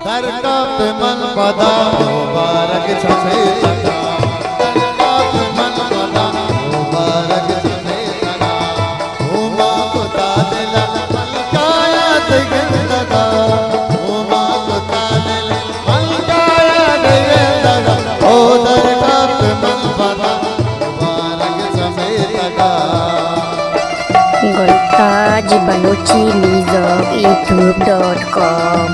दरका पे मन बदा मुबारक छमे लगा, दरका पे मन बदा मुबारक छमे लगा, उमा खुदा दिल मलकाया दिल लगा, उमा खुदा दिल मलकाया दिल लगा, ओ दरका पे मन बदा मुबारक छमे लगा। Goltaj Balochi Music YouTube.com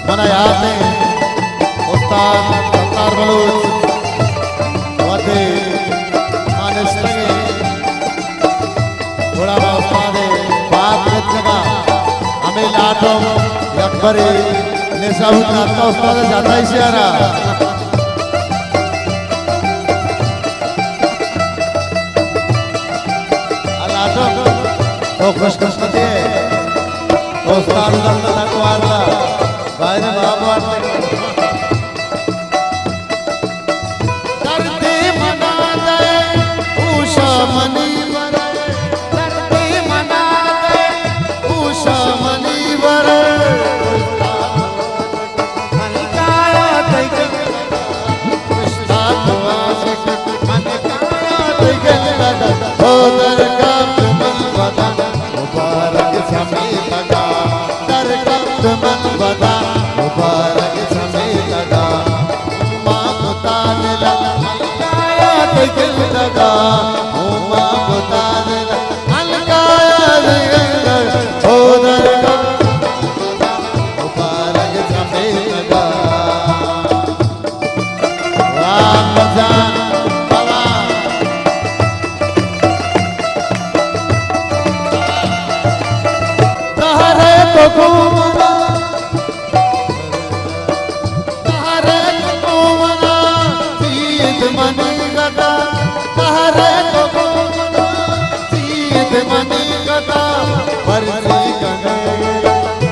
मना याद नहीं उस्ताद सत्तार बलूच वदे मानस लगे थोड़ा बा उस्ताद बात जगह हमें लाटो अकबरी ने सब का उस्ताद ज्यादा ही सियारा लाटो तो खुश किस्मती है उस्ताद दंदा कुआरला भाई ने बाबा धरती मना दे उषा मनी बरे, धरती मना दे उषा मनी बरे, मलकाया दिल उस्ताद वाशिक मलकाया दिल लगा, ओ दरका पे मन बदा मुबारक छमे लगा, दरका पे मन बदा मुबारक छमे लगा, उमा खुदा दिल मलकाया दिल लगा, उमा खुदा दिल मलकाया दिल लगा, ओ दरका मुबारक छमे लगा। वाह मजा बाबा तहरे तो घूमना मनी गदा, तहरे तो घूमना सीध मनी गदा, परसी गने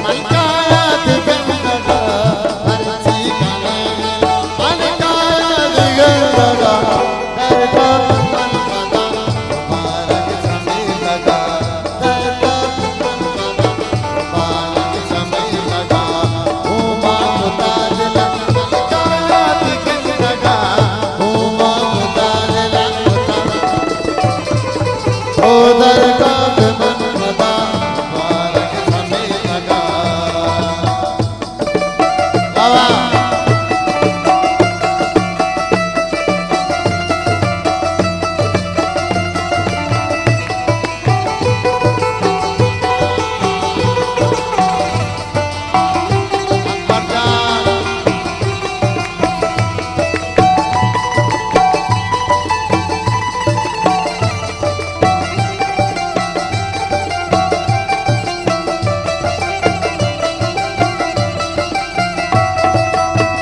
मलकाया दिल लगा, परसी गने मलकाया दिल लगा, दरका मन बदा मुबारक छमे लगा, दरका मन बदा मुबारक छमे लगा, उमा खुदा दिल मलकाया दिल लगा, ओ दरका पे मन बदा मुबारक छमे लगा। बाबा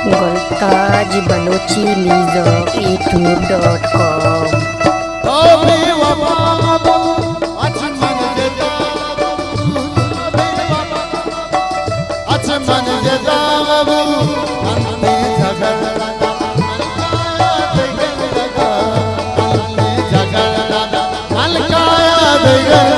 Goltaj Balochi Music YouTube.com मन जदा बाबू अंते झगड़ा बैगन